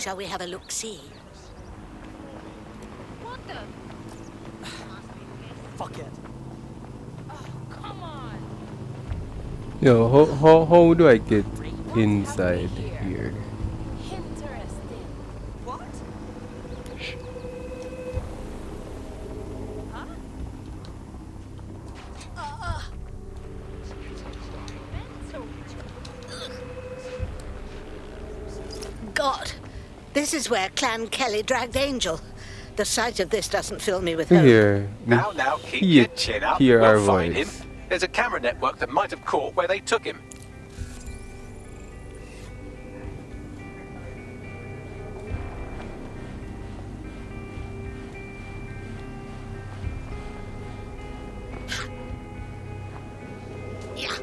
Shall we have a look-see? What the? Fuck it. Oh, come on. Yo, how do I get inside here? Interesting. What? Huh? God, this is where Clan Kelley dragged Angel. The sight of this doesn't fill me with hope. Here. Now, keep your chin up. Hear our We'll find him. voice. There's a camera network that might have caught where they took him. Yeah.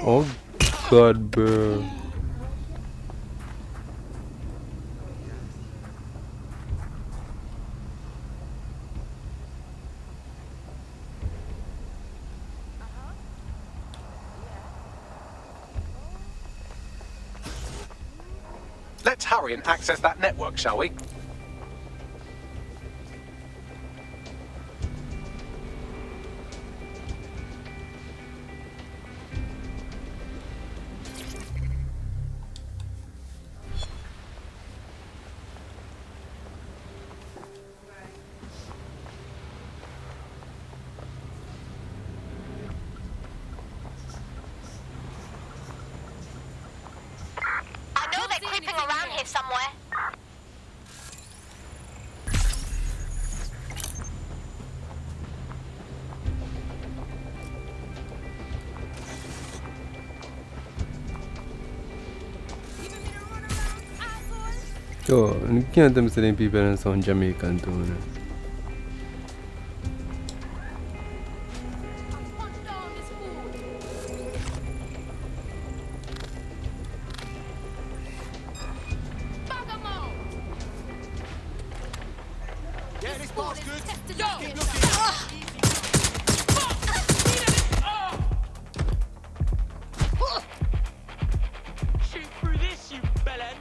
Oh God, bro. Let's hurry and access that network, shall we? I know they're creeping around here somewhere. Yo, you can't tell me certain people don't sound Jamaican too, man. Punch down this fool. Bag 'em out. Yeah, this part's good. Testing Yo! the Keep skin. looking. Shoot through this, you bellend!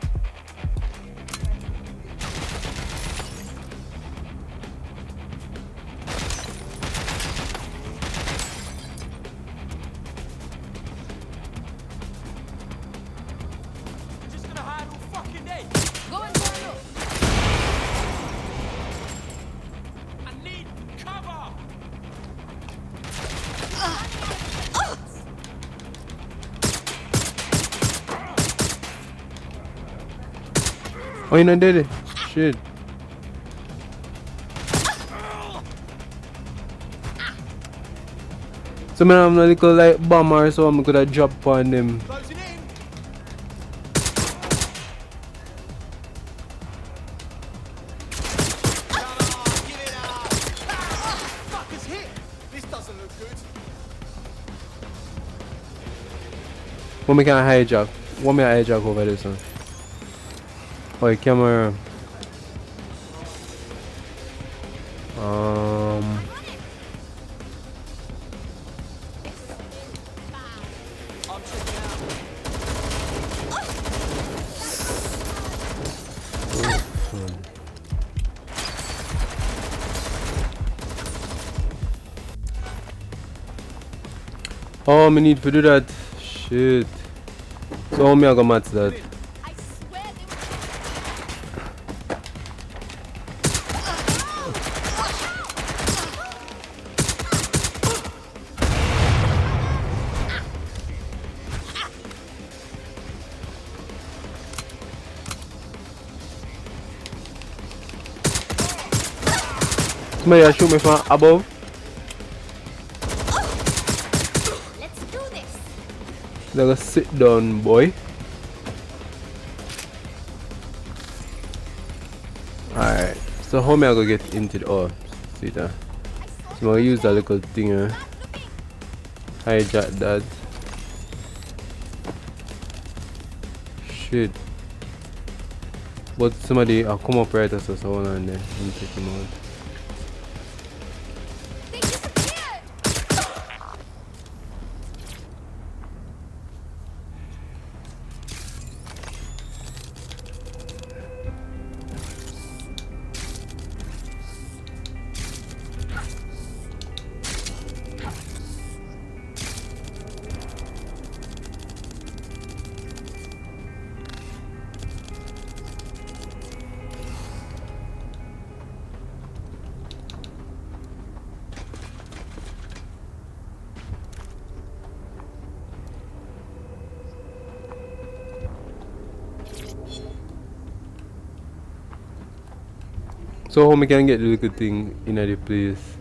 We're just gonna hide all fucking day. Go and for a look. I need cover! Oh, you not did it? Shit. So man, I'm a little like bomber, so I'm gonna drop on them. Closing in. Come on, give it up. Fuckers hit. This doesn't look good. What me can hijack? What me I hijack over this one? Oh, camera. I'm checking out. Oh, me need to do that. Shit. So how me I gonna match that? I swear they were. Somebody shoot me from above. Let's do this. They go sit down, boy. Alright. So how me I go get into the see that? So I'm gonna use that little thing hijack that. Shit. But somebody come up right as us, hold on there. Let me check him out. They disappeared! So how we can get the little thing in the place?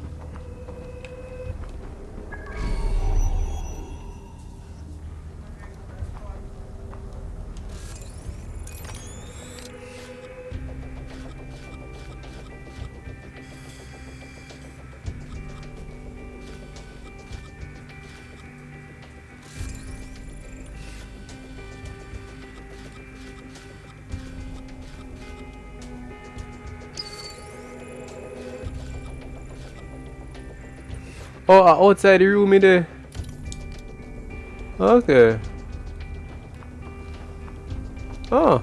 Oh, outside the room in there. Okay. Oh.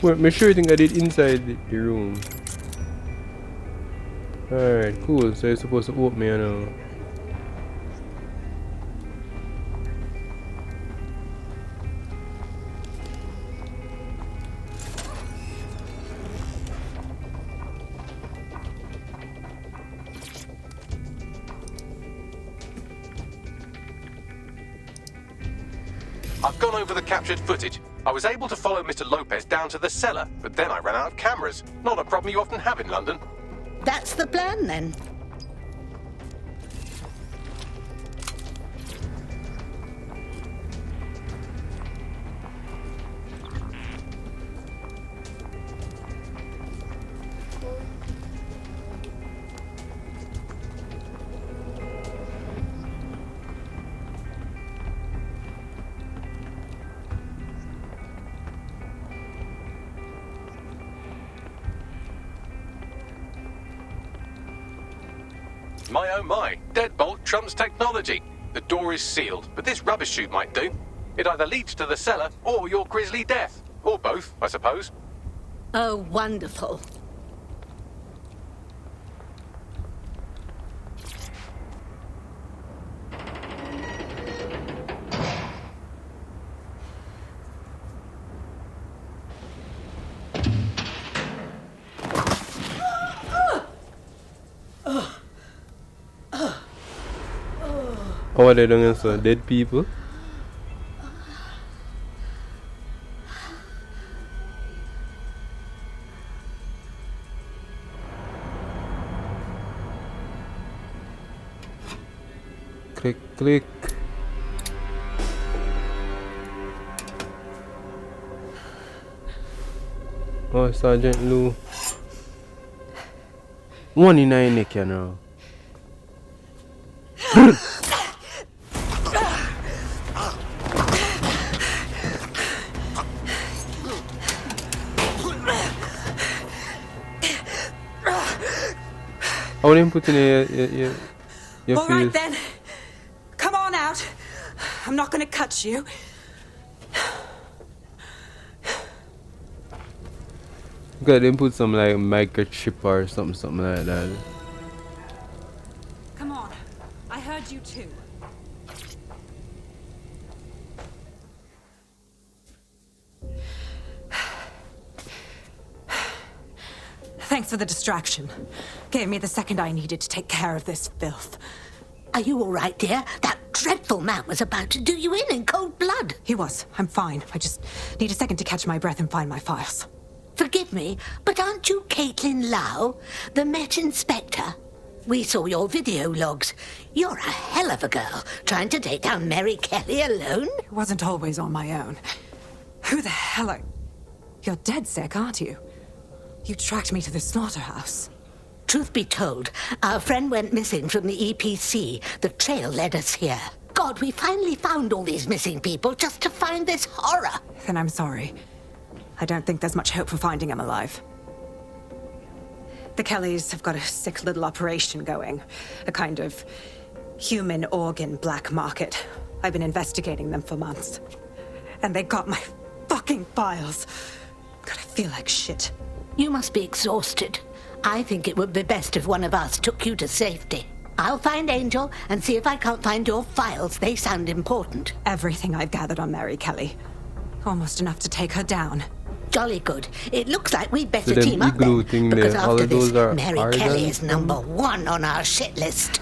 Well, me sure think I did inside the room. Alright, cool. So you're supposed to open me now. I've gone over the captured footage. I was able to follow Mr. Lopez down to the cellar, but then I ran out of cameras. Not a problem you often have in London. That's the plan then. My oh my, deadbolt trumps technology. The door is sealed, but this rubbish chute might do. It either leads to the cellar or your grisly death. Or both, I suppose. Oh, wonderful. How are they doing so? Dead people? Click, click. Oh, Sergeant Lou. 1 in 9 neck, you know. I wouldn't put in your All right face. then. Come on out. I'm not gonna cut you. Okay, then put some like microchip or something like that. Come on. I heard you too. Thanks for the distraction. Gave me the second I needed to take care of this filth. Are you all right, dear? That dreadful man was about to do you in cold blood. He was. I'm fine. I just need a second to catch my breath and find my files. Forgive me, but aren't you Caitlin Lau, the Met Inspector? We saw your video logs. You're a hell of a girl, trying to take down Mary Kelley alone. It wasn't always on my own. Who the hell are... You're DedSec, aren't you? You tracked me to the slaughterhouse. Truth be told, our friend went missing from the EPC. The trail led us here. God, we finally found all these missing people just to find this horror. Then I'm sorry. I don't think there's much hope for finding him alive. The Kelley'S have got a sick little operation going. A kind of human organ black market. I've been investigating them for months. And they got my fucking files. God, I feel like shit. You must be exhausted. I think it would be best if one of us took you to safety. I'll find Angel and see if I can't find your files. They sound important. Everything I've gathered on Mary Kelley. Almost enough to take her down. Jolly good. It looks like we'd better So them team up igloo then, thing because there, all after of those this, are Mary ardent Kelley is things? #1 on our shit list.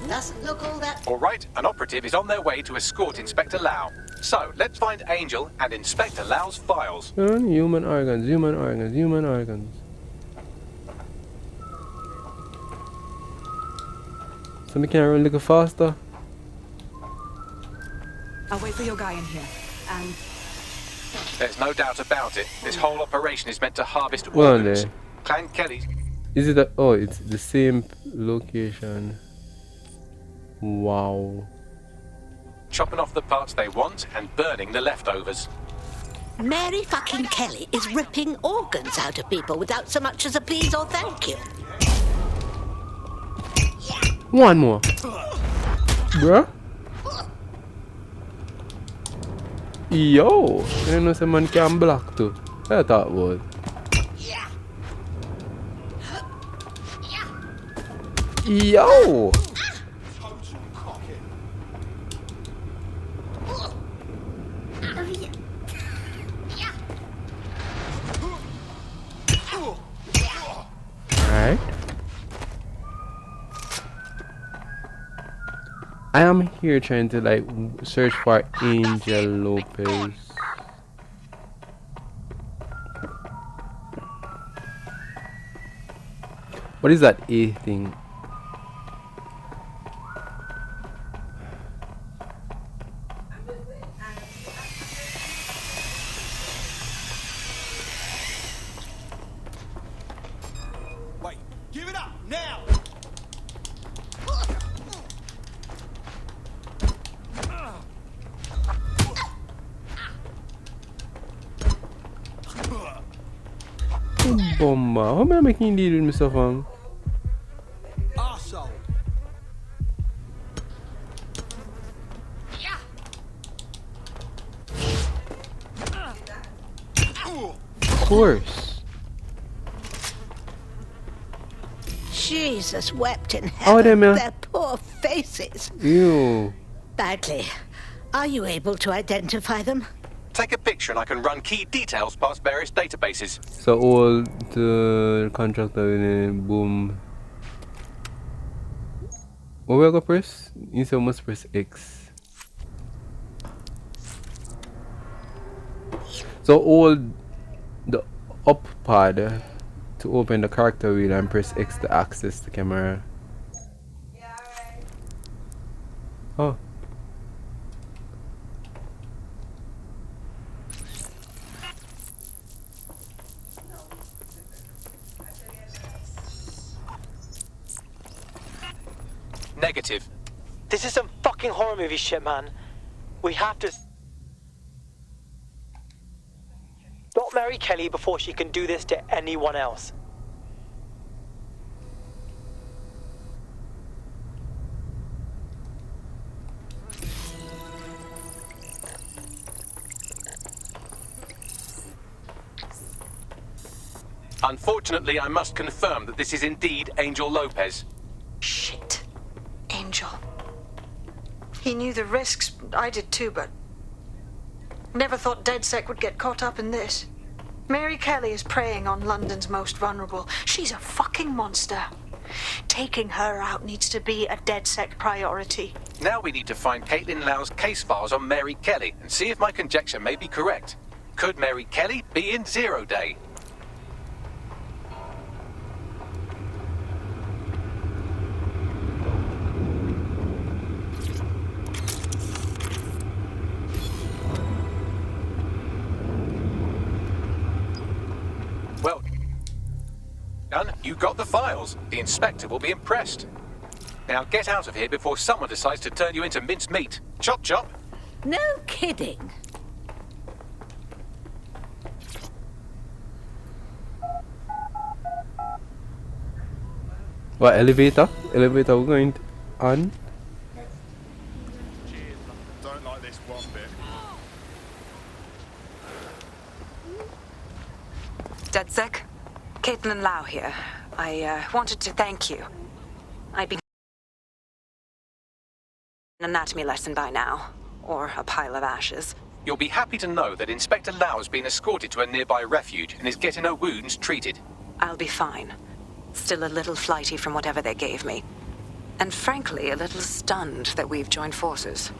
Doesn't look all that... All right, an operative is on their way to escort Inspector Lau. So, let's find Angel and Inspector Lau's files. Human organs, human organs, human organs. So we can run a little faster. I'll wait for your guy in here. And There's no doubt about it. This whole operation is meant to harvest Well, organs. there. Clan Kelley's. Is it oh, it's the same location. Wow. Chopping off the parts they want and burning the leftovers. Mary fucking Kelley is ripping organs out of people without so much as a please or thank you. One more. Bruh. Yo. I didn't know someone can block too. I thought it was. Yo. Alright. I am here trying to like search for Angel Lopez. What is that A thing? Wait, give it up now! Bomba. How am I making deal with myself, Arsehole! Of course. Jesus wept in Oh, heaven. them, Their poor faces. Ew. Bagley, are you able to identify them? Take a picture and I can run key details past various databases. So all the contractor boom. What we gonna press? You say must press X. So all the up pad to open the character wheel and press X to access the camera. Oh. Negative. This is some fucking horror movie shit, man. We have to stop Mary Kelley before she can do this to anyone else. Unfortunately, I must confirm that this is indeed Angel Lopez. Shit. Angel. He knew the risks. I did too, but never thought DedSec would get caught up in this. Mary Kelley is preying on London's most vulnerable. She's a fucking monster. Taking her out needs to be a DedSec priority. Now we need to find Caitlin Lau's case files on Mary Kelley and see if my conjecture may be correct. Could Mary Kelley be in 0 Day? You got the files. The inspector will be impressed. Now get out of here before someone decides to turn you into minced meat. Chop chop. No kidding. What, elevator? Elevator we're going on? Don't like this one bit. DedSec, Caitlin Lau here. I wanted to thank you. I'd be an anatomy lesson by now, or a pile of ashes. You'll be happy to know that Inspector Lau's been escorted to a nearby refuge and is getting her wounds treated. I'll be fine. Still a little flighty from whatever they gave me. And frankly, a little stunned that we've joined forces.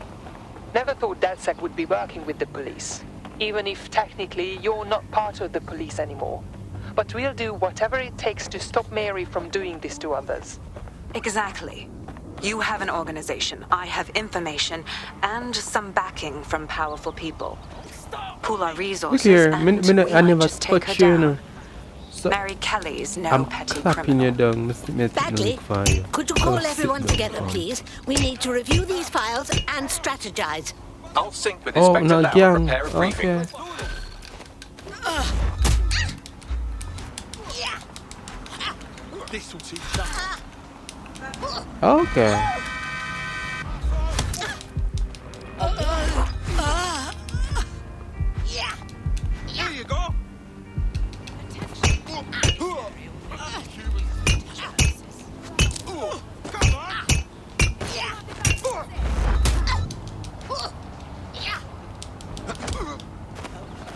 Never thought DedSec would be working with the police, even if technically you're not part of the police anymore. But we'll do whatever it takes to stop Mary from doing this to others. Exactly. You have an organization, I have information, and some backing from powerful people. Pool our resources here, and I we never might just take her touch you, you down. know. So Mary Kelley'S no I'm petty clapping you criminal. down, Mr. Bagley, could you call everyone together, please? We need to review these files and strategize. I'll sync with Oh, Inspector no, Lau gang. and prepare a briefing. Okay. This'll teach us. Okay. Here you go. Come on.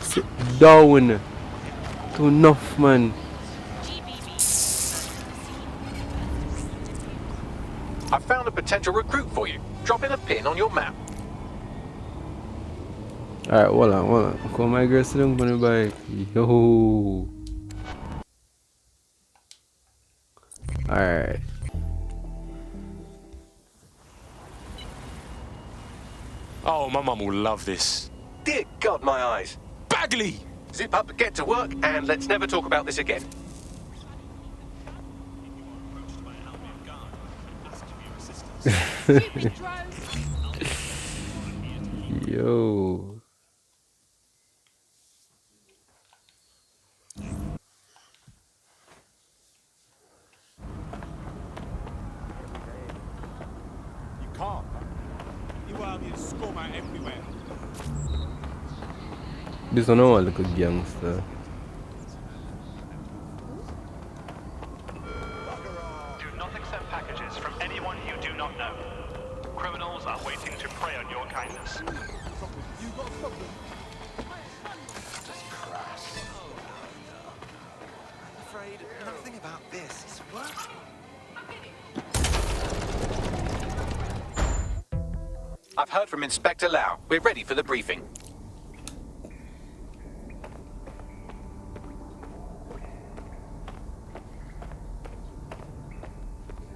Sit down. Too enough, man. I found a potential recruit for you. Drop in a pin on your map. Alright, hold on. Come my girl sit down on the bike. Yo. Alright. Oh, my mum will love this. Dear God, my eyes. Bagley! Zip up, get to work, and let's never talk about this again. Yo. You can't. You Albion scum out everywhere. This one all look a gangster. Do not accept packages from anyone you do not know. Criminals are waiting to prey on your kindness. You got a problem? I'm afraid nothing about this is working. I've heard from Inspector Lau. We're ready for the briefing.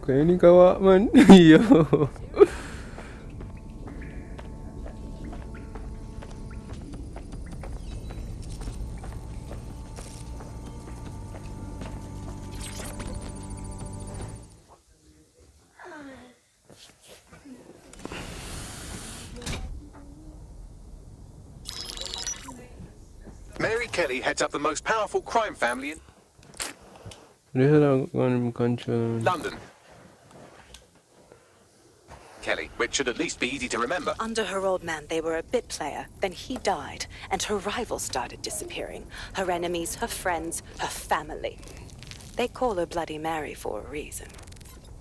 Kaya ni kawa man. Yo. Mary Kelley heads up the most powerful crime family in London. Kelley, which should at least be easy to remember. Under her old man, they were a bit player. Then he died, and her rivals started disappearing. Her enemies, her friends, her family. They call her Bloody Mary for a reason.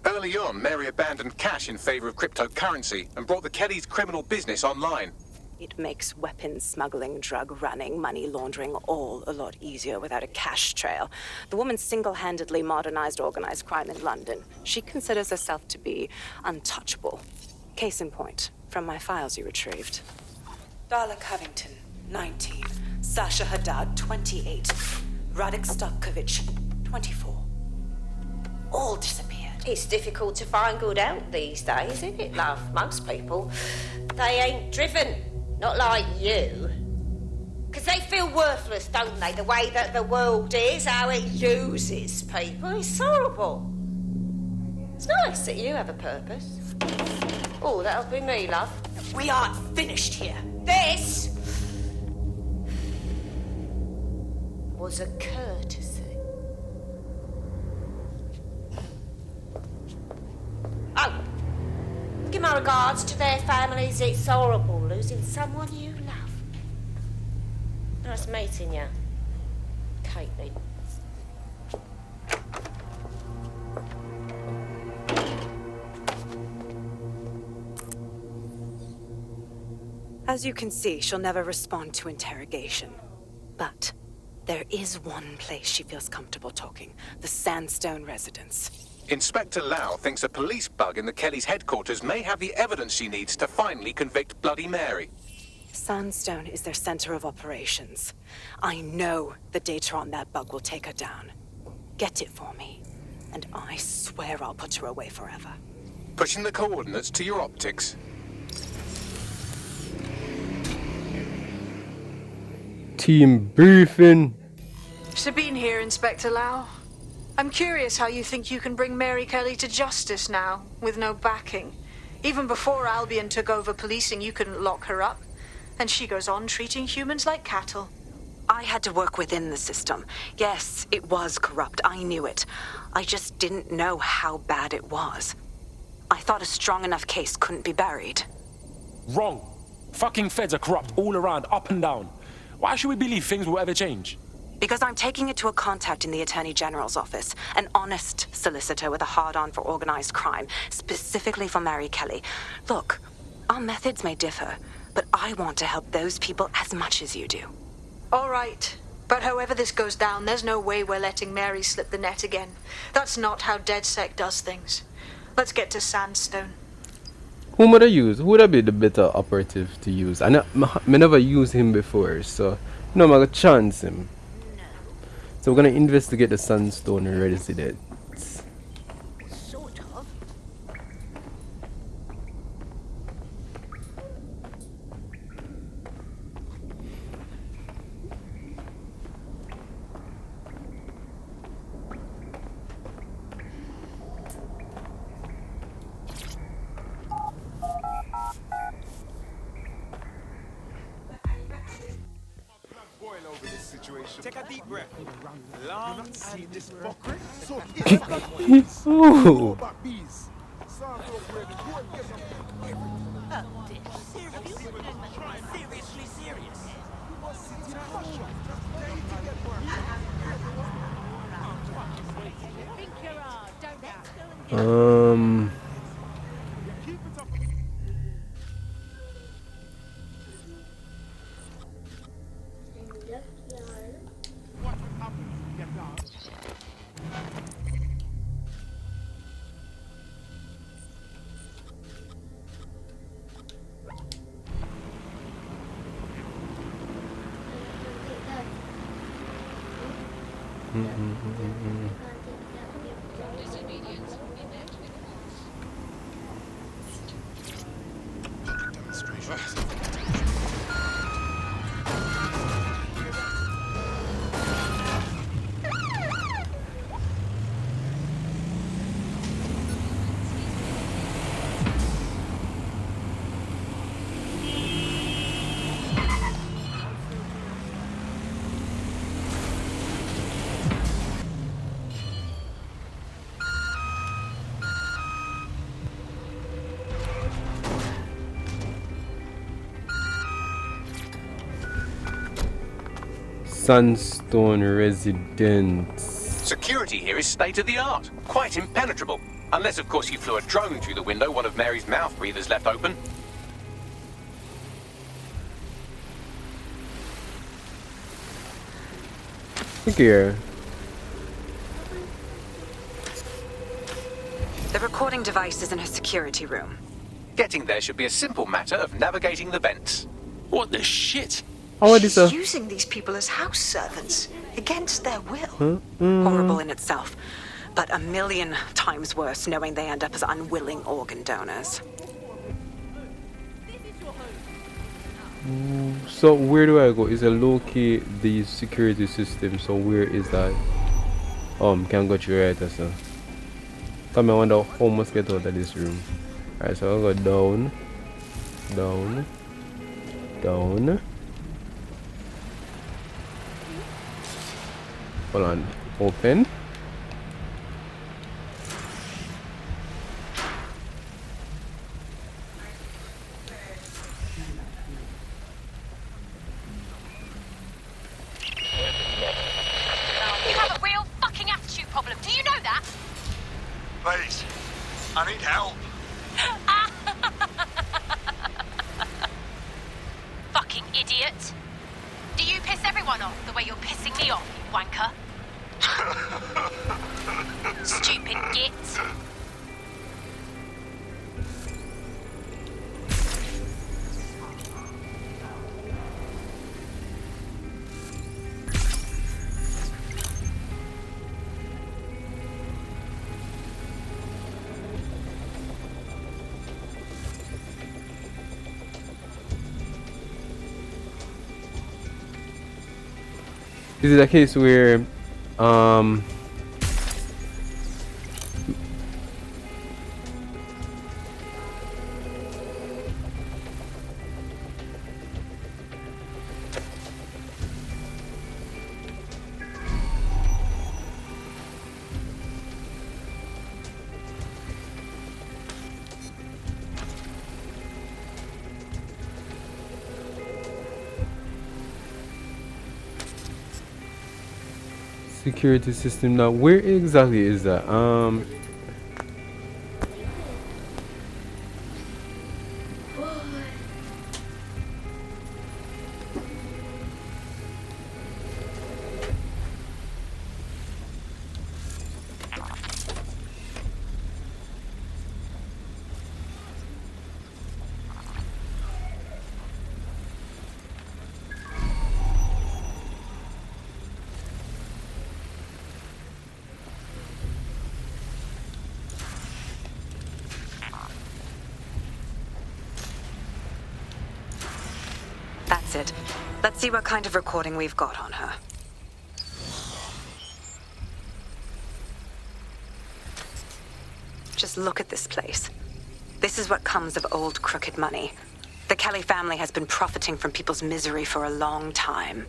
Early on, Mary abandoned cash in favor of cryptocurrency and brought the Kelley's criminal business online. It makes weapons smuggling, drug running, money laundering all a lot easier without a cash trail. The woman single-handedly modernized organized crime in London. She considers herself to be untouchable. Case in point, from my files you retrieved. Darla Covington, 19. Sasha Haddad, 28. Radek Stokovich, 24. All disappeared. It's difficult to find good help these days, isn't it, love? Most people, they ain't driven. Not like you. Because they feel worthless, don't they? The way that the world is, how it uses people. It's horrible. It's nice that you have a purpose. Oh, that'll be me, love. We aren't finished here. This was a courtesy. Oh, give my regards to their families. It's horrible losing someone you love. Nice meeting you, Caitlin. As you can see, she'll never respond to interrogation. But there is one place she feels comfortable talking, the Sandstone residence. Inspector Lau thinks a police bug in the Kelley's headquarters may have the evidence she needs to finally convict Bloody Mary. Sandstone is their center of operations. I know the data on that bug will take her down. Get it for me, and I swear I'll put her away forever. Pushing the coordinates to your optics. Team briefing. Sabine here, Inspector Lau. I'm curious how you think you can bring Mary Kelley to justice now, with no backing. Even before Albion took over policing, you couldn't lock her up. And she goes on treating humans like cattle. I had to work within the system. Yes, it was corrupt. I knew it. I just didn't know how bad it was. I thought a strong enough case couldn't be buried. Wrong. Fucking feds are corrupt all around, up and down. Why should we believe things will ever change? Because I'm taking it to a contact in the Attorney General's office, an honest solicitor with a hard-on for organized crime, specifically for Mary Kelley. Look, our methods may differ, but I want to help those people as much as you do. All right. But however this goes down, there's no way we're letting Mary slip the net again. That's not how DedSec does things. Let's get to Sandstone. Who would I use? Who would I be the better operative to use? I never used him before, so no, I'm gonna chance him. So we're gonna investigate the Sandstone residence. Sort of. Take a deep breath. Long and this fucker. So Ooh. Seriously serious. Sandstone residence. Security here is state of the art, quite impenetrable. Unless, of course, you flew a drone through the window one of Mary's mouth breathers left open. Look here. The recording device is in her security room. Getting there should be a simple matter of navigating the vents. What the shit? She's using these people as house servants, against their will. Horrible in itself, but a million times worse knowing they end up as unwilling organ donors. So where do I go? Is it locate the security system? So where is that? Can go through right so. Come I wonder how much get out of this room. Alright, so I'll go down. Down. Down. Hold on. Open. You have a real fucking attitude problem. Do you know that? Please, I need help. Fucking idiot. Do you piss everyone off the way you're pissing me off, you wanker? Stupid git. Is it a case where security system now? Where exactly is that? That's it. Let's see what kind of recording we've got on her. Just look at this place. This is what comes of old crooked money. The Kelley family has been profiting from people's misery for a long time.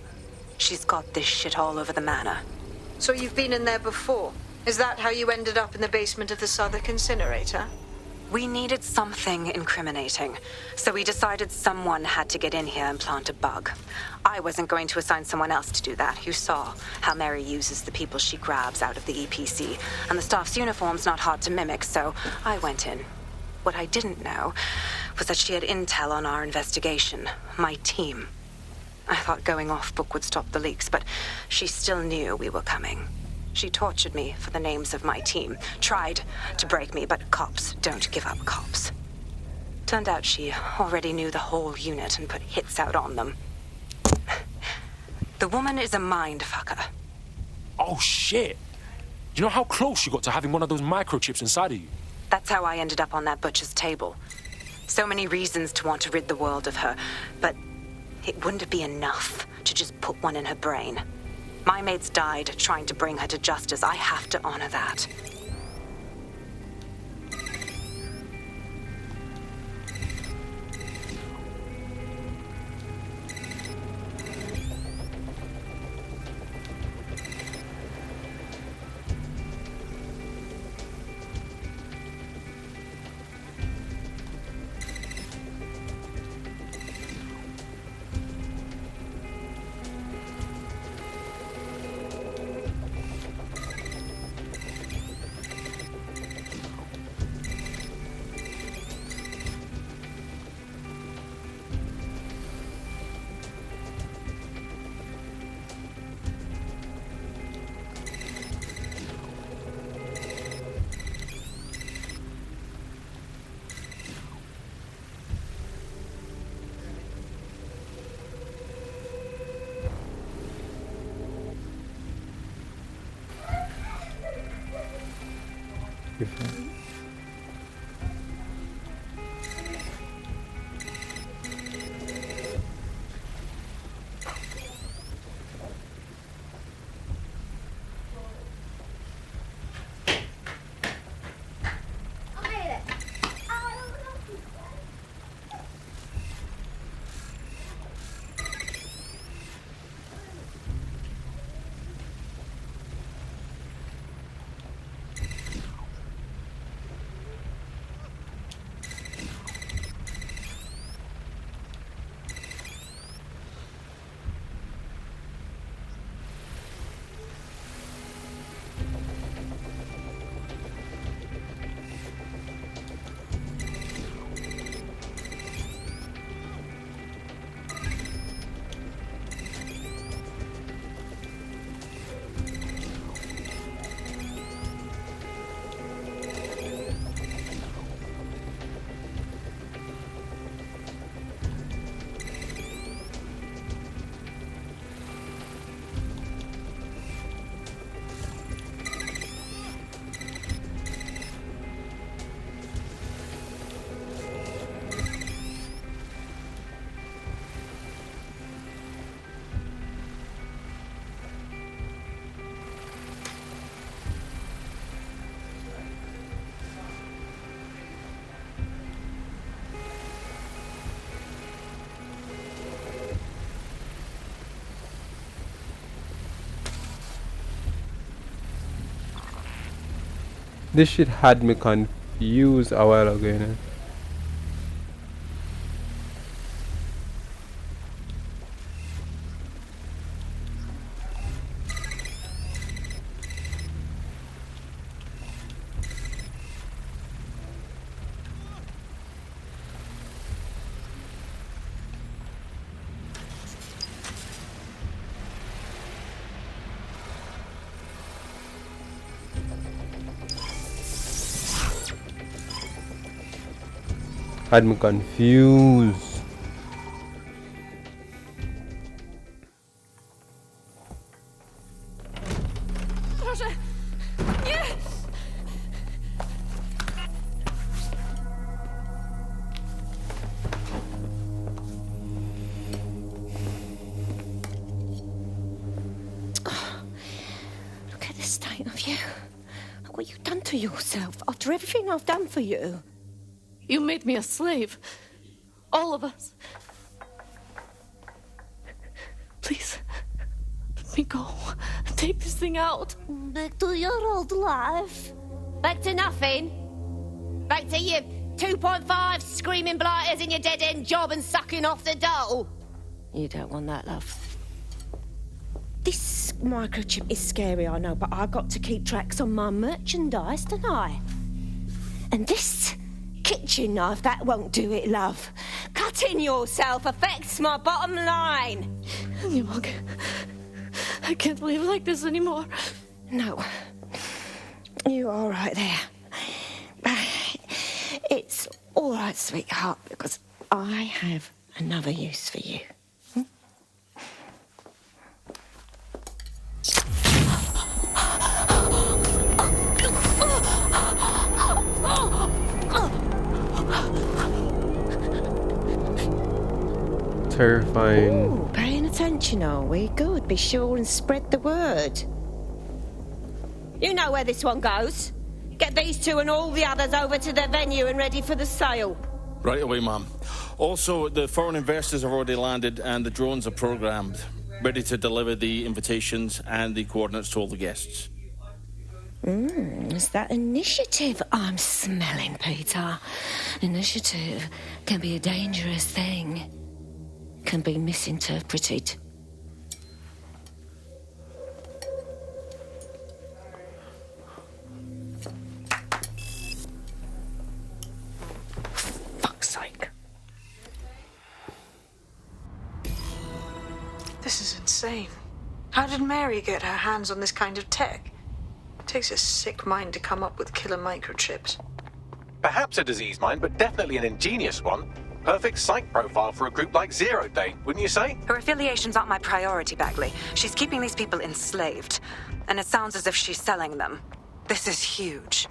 She's got this shit all over the manor. So you've been in there before? Is that how you ended up in the basement of the Southwark incinerator? We needed something incriminating, so we decided someone had to get in here and plant a bug. I wasn't going to assign someone else to do that. You saw how Mary uses the people she grabs out of the EPC, and the staff's uniform's not hard to mimic, so I went in. What I didn't know was that she had intel on our investigation, my team. I thought going off book would stop the leaks, but she still knew we were coming. She tortured me for the names of my team, tried to break me, but cops don't give up cops. Turned out she already knew the whole unit and put hits out on them. The woman is a mind fucker. Oh shit! Do you know how close you got to having one of those microchips inside of you? That's how I ended up on that butcher's table. So many reasons to want to rid the world of her, but it wouldn't be enough to just put one in her brain. My mates died trying to bring her to justice. I have to honor that. This shit had me confused a while ago, you know. Had me confused. Proszę! Nie! Look at the state of you. Look what you've done to yourself after everything I've done for you. You made me a slave. All of us. Please, let me go. Take this thing out. Back to your old life. Back to nothing. Back to your 2.5 screaming blighters in your dead-end job and sucking off the dole. You don't want that, love. This microchip is scary, I know, but I've got to keep tracks on my merchandise, don't I? And this kitchen knife, that won't do it, love. Cutting yourself affects my bottom line. I can't live like this anymore. No. You're all right there. It's all right, sweetheart, because I have another use for you. Terrifying. Ooh, paying attention, are we? Good. Be sure and spread the word. You know where this one goes. Get these two and all the others over to the venue and ready for the sale. Right away, Ma'am. Also, the foreign investors have already landed and the drones are programmed, ready to deliver the invitations and the coordinates to all the guests. It's that initiative I'm smelling, Peter. Initiative can be a dangerous thing. Can be misinterpreted. Fuck's sake. This is insane. How did Mary get her hands on this kind of tech? It takes a sick mind to come up with killer microchips. Perhaps a disease mind, but definitely an ingenious one. Perfect psych profile for a group like Zero Day, wouldn't you say? Her affiliations aren't my priority, Bagley. She's keeping these people enslaved. And it sounds as if she's selling them. This is huge.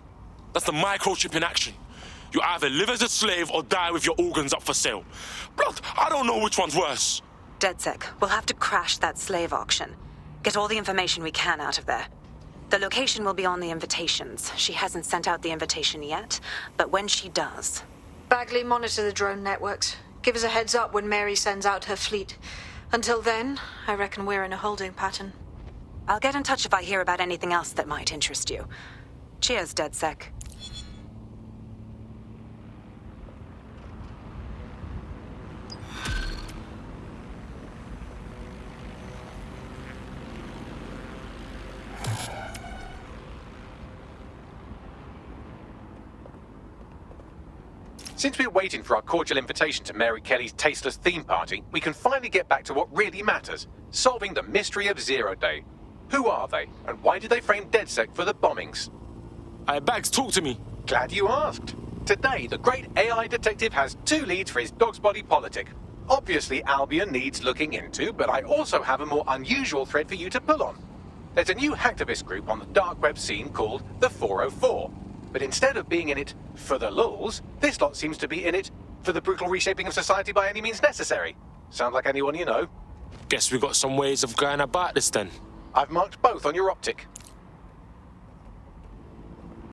That's the microchip in action. You either live as a slave or die with your organs up for sale. Blood, I don't know which one's worse. DedSec, we'll have to crash that slave auction. Get all the information we can out of there. The location will be on the invitations. She hasn't sent out the invitation yet, but when she does... Bagley, monitor the drone networks. Give us a heads up when Mary sends out her fleet. Until then, I reckon we're in a holding pattern. I'll get in touch if I hear about anything else that might interest you. Cheers, DedSec. Since we're waiting for our cordial invitation to Mary Kelley's tasteless theme party, we can finally get back to what really matters, solving the mystery of Zero Day. Who are they, and why did they frame DedSec for the bombings? Bags, talk to me. Glad you asked. Today, the great AI detective has two leads for his dog's body politic. Obviously, Albion needs looking into, but I also have a more unusual thread for you to pull on. There's a new hacktivist group on the dark web scene called the 404. But instead of being in it for the lulz, this lot seems to be in it for the brutal reshaping of society by any means necessary. Sound like anyone you know? Guess we got some ways of going about this then. I've marked both on your optic.